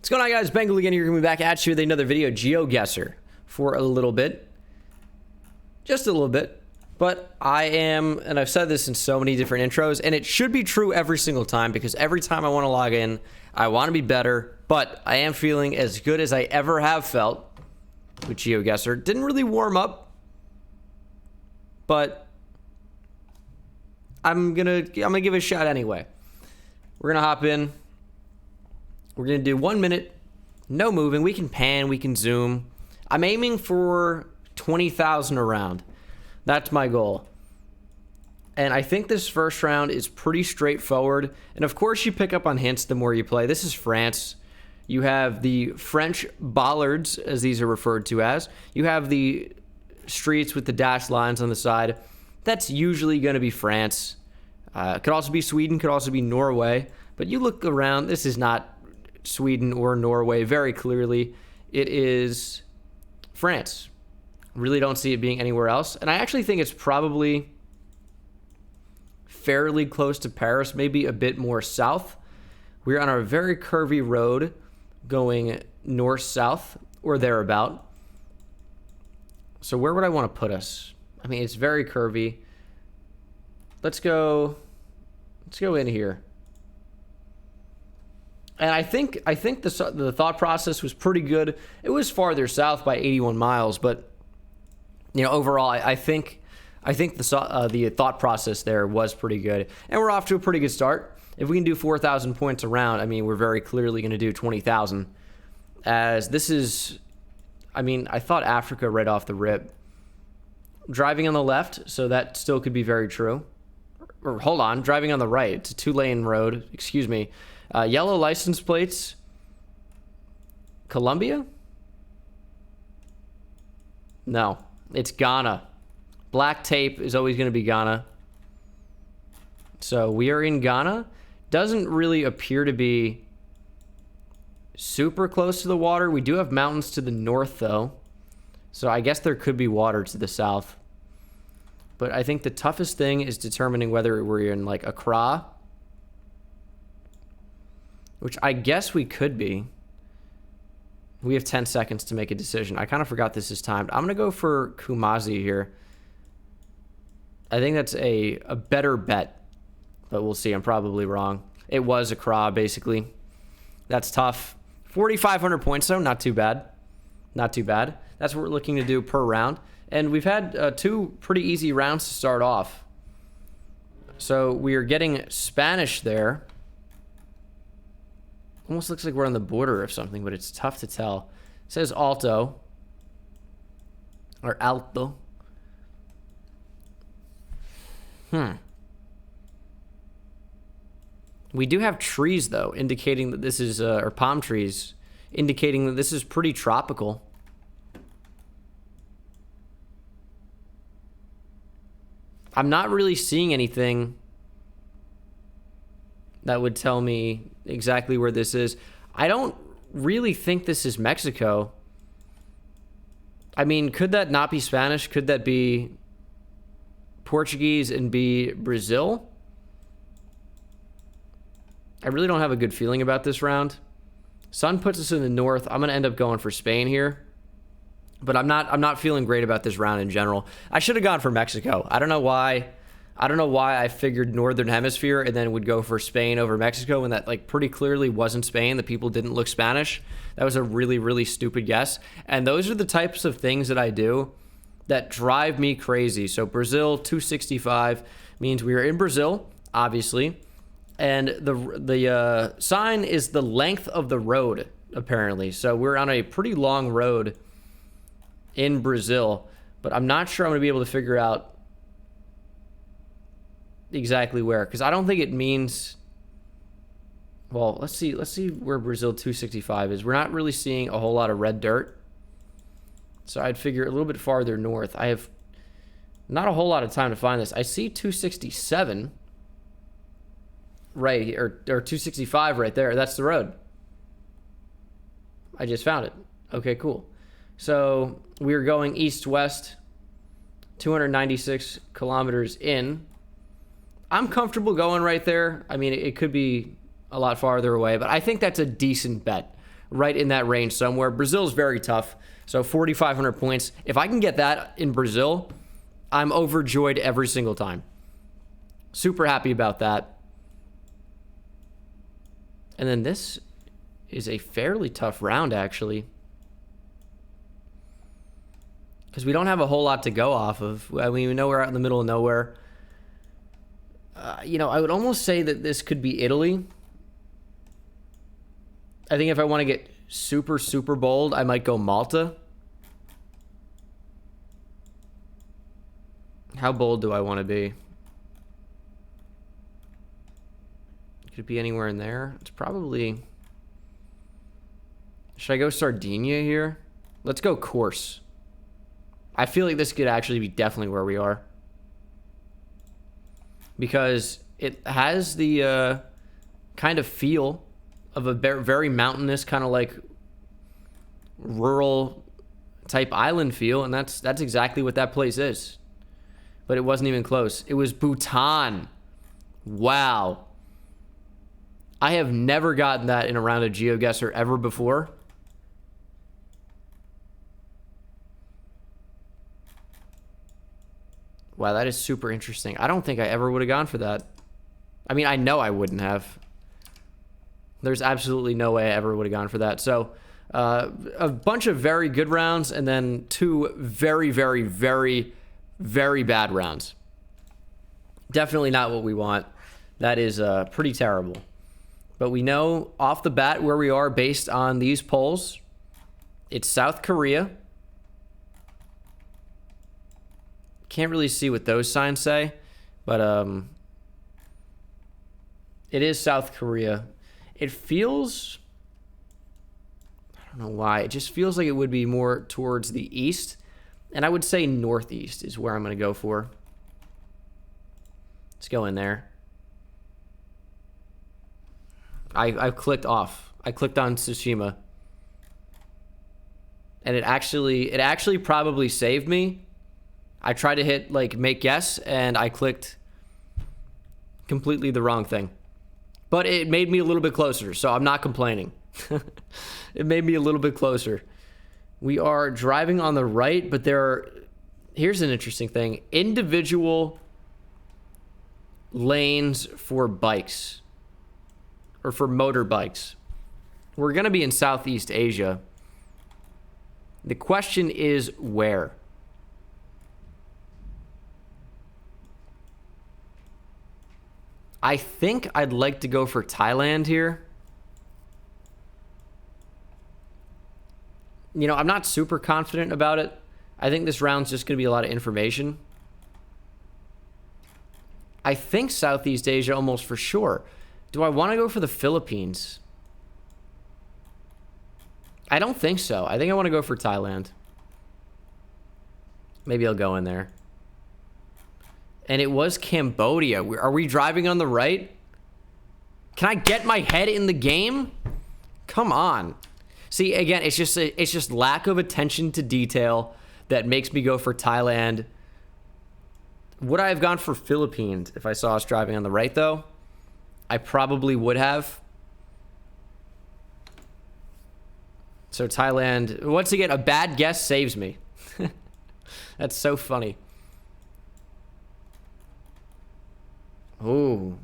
What's going on, guys? Bengal again here, coming back at you with another video. GeoGuessr for a little bit. Just a little bit. But I am, and I've said this in so many different intros, and it should be true every single time, because every time I want to log in, I want to be better, but I am feeling as good as I ever have felt with GeoGuessr. Didn't really warm up, but I'm gonna give it a shot anyway. We're gonna hop in. We're going to do 1 minute, no moving. We can pan, we can zoom. I'm aiming for 20,000 a round. That's my goal. And I think this first round is pretty straightforward. And of course, you pick up on hints the more you play. This is France. You have the French bollards, as these are referred to as. You have the streets with the dashed lines on the side. That's usually going to be France. Could also be Sweden, could also be Norway. But you look around, this is not Sweden or Norway. Very clearly it is France. Really don't see it being anywhere else, and I actually think it's probably fairly close to Paris, maybe a bit more south. We're on a very curvy road going north-south or thereabout. So where would I want to put us? I mean, it's very curvy. Let's go in here. And I think the thought process was pretty good. It was farther south by 81 miles, but you know, overall, I think the thought process there was pretty good, and we're off to a pretty good start. If we can do 4,000 points a round, I mean, we're very clearly going to do 20,000. As this is, I mean, I thought Africa right off the rip. Driving on the left, so that still could be very true. Or hold on, driving on the right. It's a 2-lane road. Excuse me. Yellow license plates. Colombia? No, it's Ghana. Black tape is always going to be Ghana. So we are in Ghana. Doesn't really appear to be super close to the water. We do have mountains to the north, though. So I guess there could be water to the south. But I think the toughest thing is determining whether we're in, like, Accra, which I guess we could be. We have 10 seconds to make a decision. I kind of forgot this is timed. I'm going to go for Kumasi here. I think that's a better bet, but we'll see. I'm probably wrong. It was Accra, basically. That's tough. 4,500 points, though. Not too bad. Not too bad. That's what we're looking to do per round. And we've had 2 pretty easy rounds to start off. So we are getting Spanish there. Almost looks like we're on the border of something, but it's tough to tell. It says alto. Or alto. We do have trees, though, indicating that this is, or palm trees, indicating that this is pretty tropical. I'm not really seeing anything that would tell me exactly where this is. I don't really think this is Mexico. I mean, could that not be Spanish? Could that be Portuguese and be Brazil? I really don't have a good feeling about this round. Sun puts us in the north. I'm going to end up going for Spain here. But I'm not feeling great about this round in general. I should have gone for Mexico. I don't know why I figured Northern Hemisphere and then would go for Spain over Mexico when that, like, pretty clearly wasn't Spain. The people didn't look Spanish. That was a really, really stupid guess. And those are the types of things that I do that drive me crazy. So Brazil 265 means we are in Brazil, obviously. And the sign is the length of the road, apparently. So we're on a pretty long road in Brazil, but I'm not sure I'm going to be able to figure out exactly where, because I don't think it means, well, let's see where Brazil 265 is. We're not really seeing a whole lot of red dirt, so I'd figure a little bit farther north. I have not a whole lot of time to find this. I see 267 right, or 265 right there. That's the road. I just found it. Okay, cool. So we're going east-west, 296 kilometers in. I'm comfortable going right there. I mean, it could be a lot farther away, but I think that's a decent bet. right in that range somewhere. Brazil's very tough. So 4,500 points. If I can get that in Brazil, I'm overjoyed every single time. Super happy about that. And then this is a fairly tough round, actually. Because we don't have a whole lot to go off of. I mean, we know we're out in the middle of nowhere. You know, I would almost say that this could be Italy. I think if I want to get super, super bold, I might go Malta. How bold do I want to be? Could it be anywhere in there? It's probably... Should I go Sardinia here? Let's go Corse. I feel like this could actually be definitely where we are. Because it has the kind of feel of a very mountainous, kind of like rural type island feel, and that's exactly what that place is. But it wasn't even close. It was Bhutan. Wow. I have never gotten that in a round of GeoGuessr ever before. Wow, that is super interesting. I don't think I ever would have gone for that. I mean, I know I wouldn't have. There's absolutely no way I ever would have gone for that. So, a bunch of very good rounds, and then two very, very, very, very bad rounds. Definitely not what we want. That is pretty terrible. But we know off the bat where we are based on these polls. It's South Korea. Can't really see what those signs say, but it is South Korea. It feels, I don't know why, it just feels like it would be more towards the east, and I would say northeast is where I'm going to go for. Let's go in there. I've clicked off. I clicked on Tsushima, and it actually probably saved me. I tried to hit, like, make guess, and I clicked completely the wrong thing. But it made me a little bit closer, so I'm not complaining. It made me a little bit closer. We are driving on the right, but there are... Here's an interesting thing. Individual lanes for bikes. Or for motorbikes. We're going to be in Southeast Asia. The question is where? I think I'd like to go for Thailand here. You know, I'm not super confident about it. I think this round's just going to be a lot of information. I think Southeast Asia almost for sure. Do I want to go for the Philippines? I don't think so. I think I want to go for Thailand. Maybe I'll go in there. And it was Cambodia. Are we driving on the right? Can I get my head in the game? Come on. See, again, it's just lack of attention to detail that makes me go for Thailand. Would I have gone for Philippines if I saw us driving on the right, though? I probably would have. So Thailand, once again, a bad guess saves me. That's so funny. Ooh.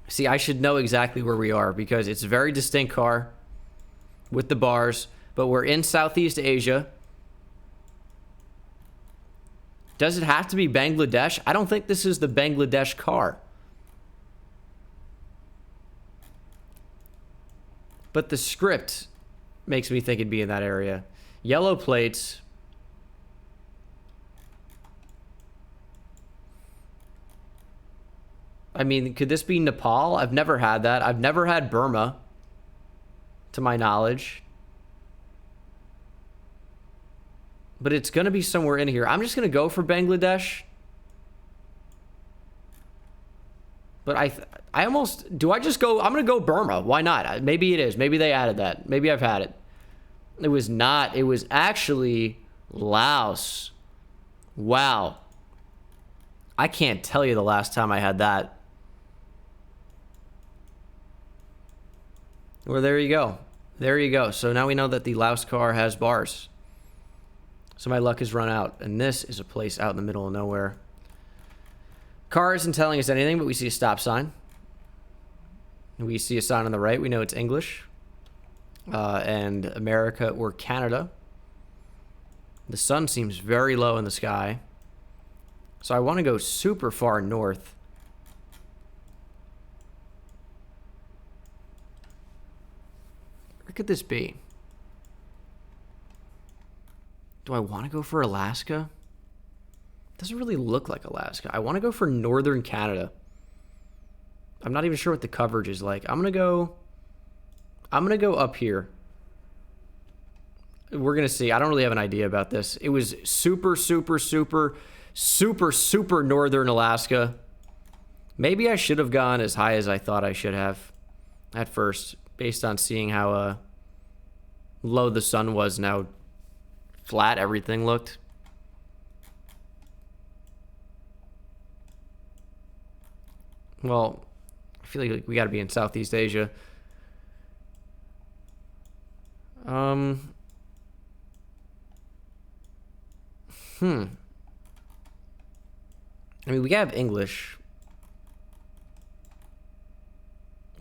See, I should know exactly where we are because it's a very distinct car with the bars, but we're in Southeast Asia. Does it have to be Bangladesh? I don't think this is the Bangladesh car. But the script makes me think it'd be in that area. Yellow plates. I mean, could this be Nepal? I've never had that. I've never had Burma, to my knowledge. But it's going to be somewhere in here. I'm just going to go for Bangladesh. But I almost... Do I just go... I'm going to go Burma. Why not? Maybe it is. Maybe they added that. Maybe I've had it. It was not. It was actually Laos. Wow. I can't tell you the last time I had that. Well, there you go. There you go. So now we know that the Laos car has bars. So my luck has run out. And this is a place out in the middle of nowhere. Car isn't telling us anything, but we see a stop sign. We see a sign on the right. We know it's English. And America or Canada. The sun seems very low in the sky. So I want to go super far north. Where could this be? Do I want to go for Alaska? Doesn't really look like Alaska. I want to go for northern Canada. I'm not even sure what the coverage is like. I'm gonna go up here. We're gonna see. I don't really have an idea about this. It was super northern Alaska. Maybe I should have gone as high as I thought I should have at first, based on seeing how low the sun was and how flat everything looked. Well, I feel like we got to be in Southeast Asia. I mean, we have English.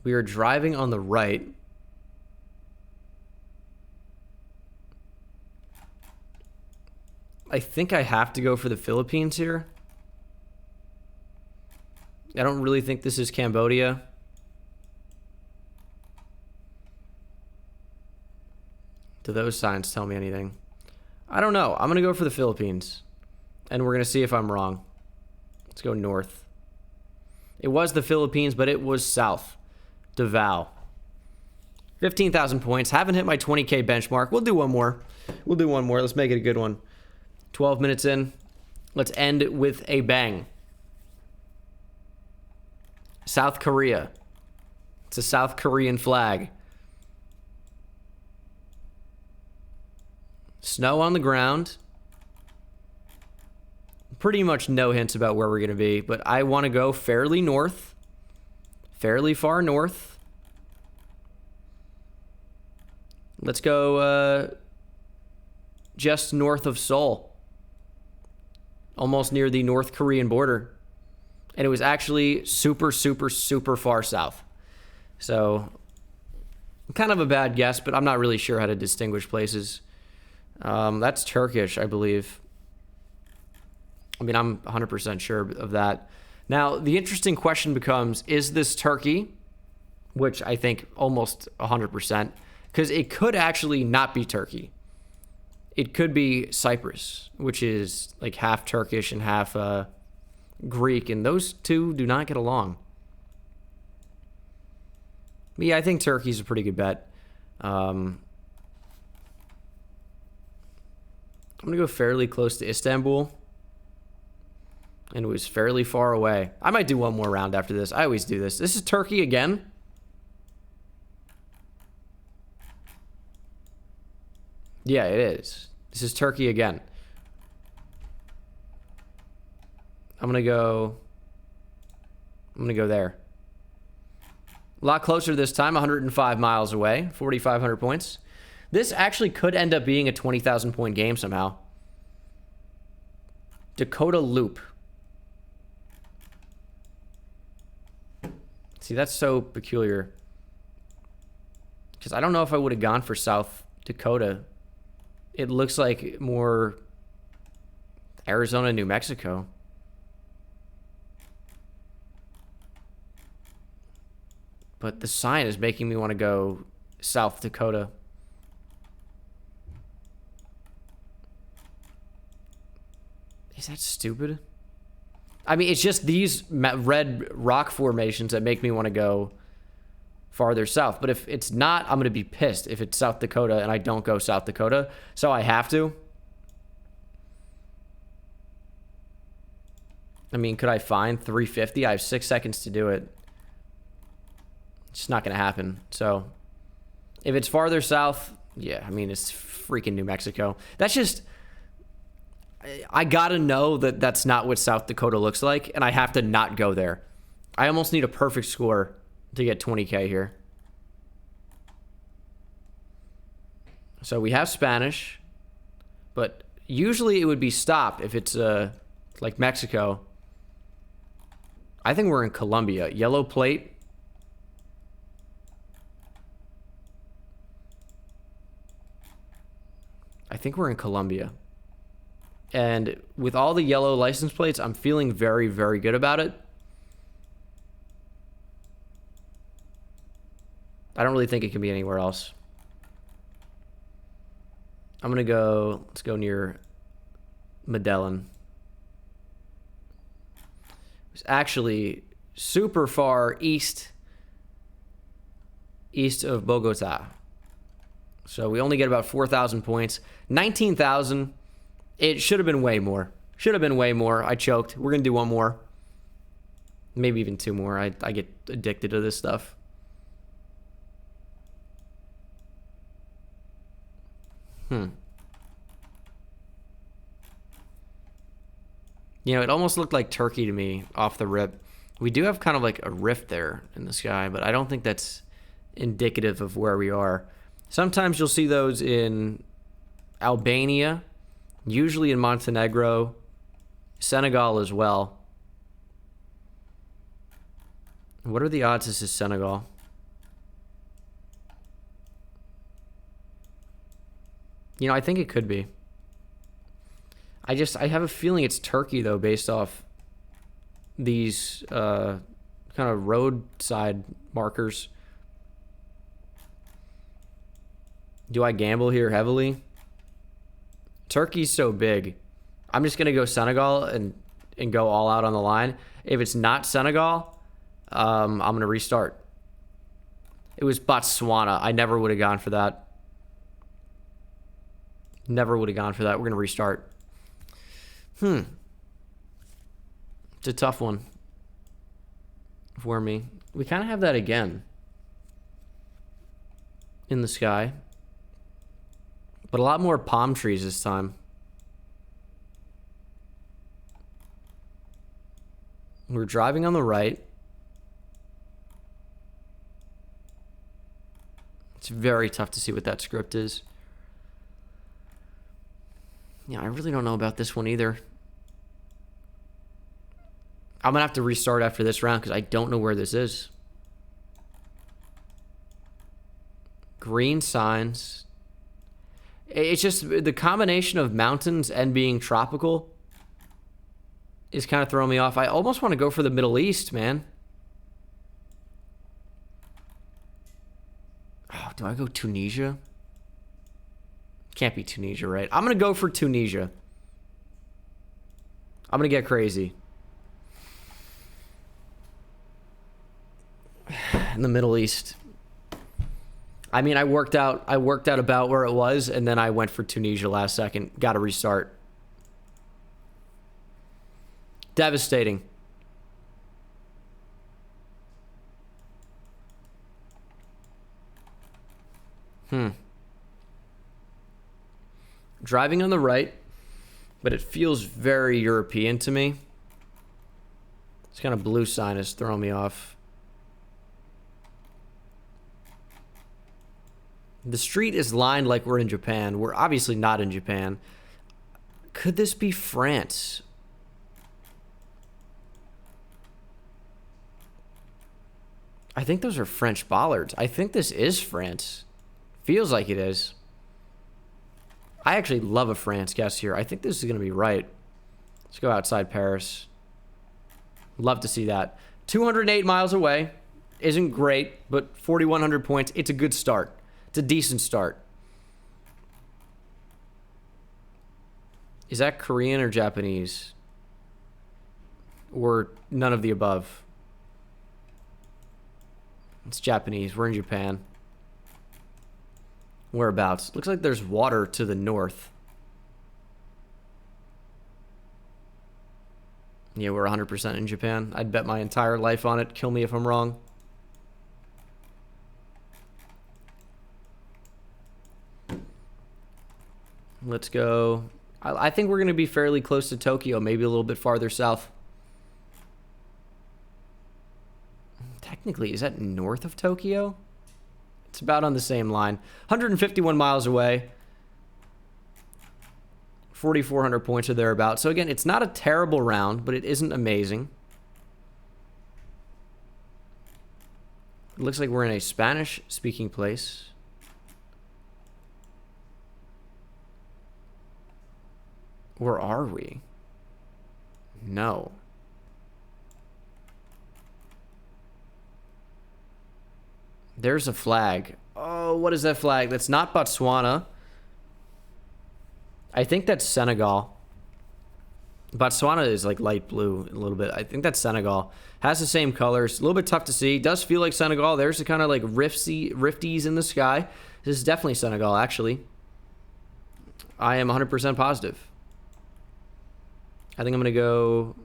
We are driving on the right. I think I have to go for the Philippines here. I don't really think this is Cambodia. Do those signs tell me anything? I don't know. I'm going to go for the Philippines. And we're going to see if I'm wrong. Let's go north. It was the Philippines, but it was south. Davao. 15,000 points. Haven't hit my 20K benchmark. We'll do one more. Let's make it a good one. 12 minutes in. Let's end with a bang. South Korea. It's a South Korean flag. Snow on the ground. Pretty much no hints about where we're going to be, but I want to go fairly north. Fairly far north. Let's go just north of Seoul. Almost near the North Korean border. And it was actually super far south. So, kind of a bad guess, but I'm not really sure how to distinguish places. That's Turkish, I believe. I mean, I'm 100% sure of that. Now, the interesting question becomes, is this Turkey? Which I think almost 100%. Because it could actually not be Turkey. It could be Cyprus, which is like half Turkish and half Greek, and those two do not get along. Yeah, I think Turkey's a pretty good bet. I'm going to go fairly close to Istanbul. And it was fairly far away. I might do one more round after this. I always do this. This is Turkey again. Yeah, it is. This is Turkey again. I'm going to go there. A lot closer this time, 105 miles away, 4,500 points. This actually could end up being a 20,000 point game somehow. Dakota Loop. See, that's so peculiar. Because I don't know if I would have gone for South Dakota. It looks like more Arizona, New Mexico. But the sign is making me want to go South Dakota. Is that stupid? I mean, it's just these red rock formations that make me want to go farther south. But if it's not, I'm going to be pissed if it's South Dakota and I don't go South Dakota. So I have to. I mean, could I find 350? I have 6 seconds to do it. It's not going to happen. So if it's farther south, yeah, I mean, it's freaking New Mexico. That's just... I gotta know that that's not what South Dakota looks like, and I have to not go there. I almost need a perfect score to get 20K here. So we have Spanish, but usually it would be stopped if it's like Mexico. I think we're in Colombia. Yellow plate. I think we're in Colombia. And with all the yellow license plates, I'm feeling very, very good about it. I don't really think it can be anywhere else. I'm going to go, let's go near Medellin. It's actually super far east of Bogota. So we only get about 4,000 points. 19,000. It should have been way more. Should have been way more. I choked. We're going to do one more. Maybe even two more. I get addicted to this stuff. You know, it almost looked like Turkey to me off the rip. We do have kind of like a rift there in the sky, but I don't think that's indicative of where we are. Sometimes you'll see those in Albania, usually in Montenegro, Senegal as well. What are the odds this is Senegal? You know, I think it could be. I have a feeling it's Turkey, though, based off these kind of roadside markers. Do I gamble here heavily? Turkey's so big. I'm just going to go Senegal and go all out on the line. If it's not Senegal, I'm going to restart. It was Botswana. I never would have gone for that. Never would have gone for that. We're going to restart. It's a tough one for me. We kind of have that again in the sky, but a lot more palm trees this time. We're driving on the right. It's very tough to see what that script is. Yeah, I really don't know about this one either. I'm going to have to restart after this round because I don't know where this is. Green signs. It's just the combination of mountains and being tropical is kind of throwing me off. I almost want to go for the Middle East, man. Oh, do I go Tunisia? Can't be Tunisia, right? I'm going to go for Tunisia. I'm going to get crazy. In the Middle East. I mean, I worked out about where it was, and then I went for Tunisia last second. Got to restart. Devastating. Driving on the right, but it feels very European to me. This kind of blue sign is throwing me off. The street is lined like we're in Japan. We're obviously not in Japan. Could this be France? I think those are French bollards. I think this is France. Feels like it is. I actually love a France guess here. I think this is going to be right. Let's go outside Paris. Love to see that. 208 miles away. Isn't great, but 4,100 points. It's a good start. It's a decent start. Is that Korean or Japanese? Or none of the above? It's Japanese. We're in Japan. Whereabouts? Looks like there's water to the north. Yeah, we're 100% in Japan. I'd bet my entire life on it. Kill me if I'm wrong. Let's go. I think we're going to be fairly close to Tokyo, maybe a little bit farther south. Technically, is that north of Tokyo? It's about on the same line. 151 miles away. 4,400 points or thereabouts. So again, it's not a terrible round, but it isn't amazing. It looks like we're in a Spanish-speaking place. Or are we? No. There's a flag. Oh, what is that flag? That's not Botswana. I think that's Senegal. Botswana is like light blue a little bit. I think that's Senegal. Has the same colors. A little bit tough to see. Does feel like Senegal. There's the kind of like rifties in the sky. This is definitely Senegal, actually. I am 100% positive. I think I'm going to go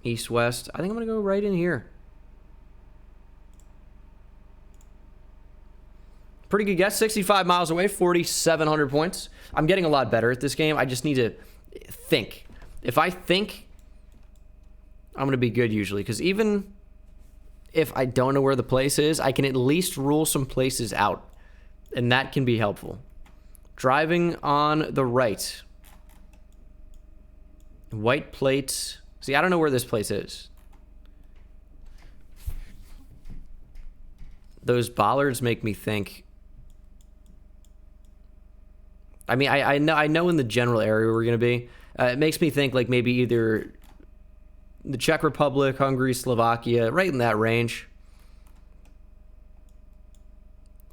east-west. I think I'm going to go right in here. Pretty good guess. 65 miles away, 4,700 points. I'm getting a lot better at this game. I just need to think. If I think, I'm going to be good usually. Because even if I don't know where the place is, I can at least rule some places out. And that can be helpful. Driving on the right. White plates. See, I don't know where this place is. Those bollards make me think. I mean, I know in the general area we're going to be. It makes me think like maybe either the Czech Republic, Hungary, Slovakia, right in that range.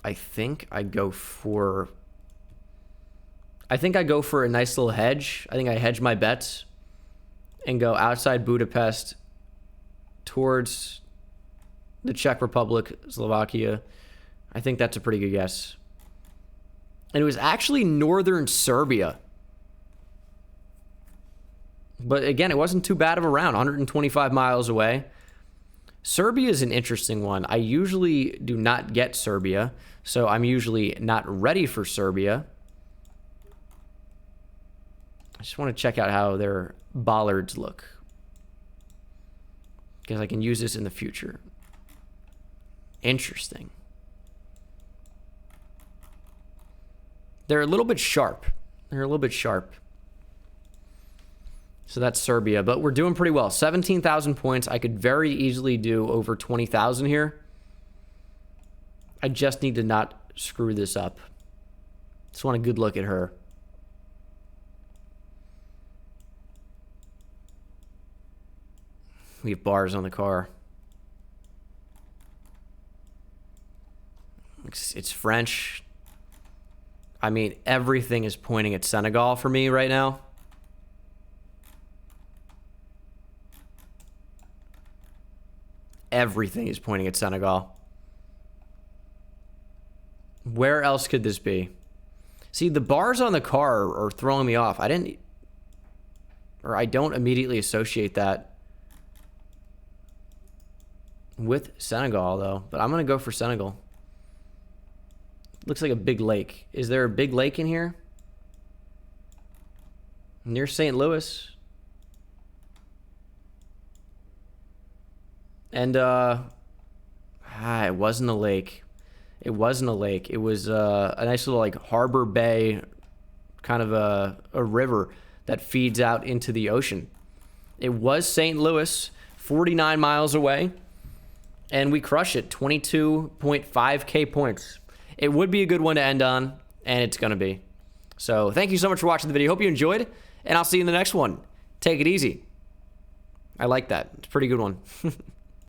I think I go for a nice little hedge. I think I hedge my bets and go outside Budapest towards the Czech Republic, Slovakia. I think that's a pretty good guess. And it was actually northern Serbia. But again, it wasn't too bad of a round, 125 miles away. Serbia is an interesting one. I usually do not get Serbia, so I'm usually not ready for Serbia. I just want to check out how their bollards look, because I can use this in the future. Interesting. They're a little bit sharp. So that's Serbia, but we're doing pretty well. 17,000 points. I could very easily do over 20,000 here. I just need to not screw this up. Just want a good look at her. We have bars on the car. It's French. I mean, everything is pointing at Senegal for me right now. Everything is pointing at Senegal. Where else could this be? See, the bars on the car are throwing me off. I don't immediately associate that with Senegal, though. But I'm going to go for Senegal. Looks like a big lake. Is there a big lake in here? Near St. Louis. And, it wasn't a lake. It wasn't a lake. It was a nice little, like, harbor bay, kind of a river that feeds out into the ocean. It was St. Louis, 49 miles away. And we crush it, 22.5K points. It would be a good one to end on, and it's going to be. So thank you so much for watching the video. Hope you enjoyed, and I'll see you in the next one. Take it easy. I like that. It's a pretty good one.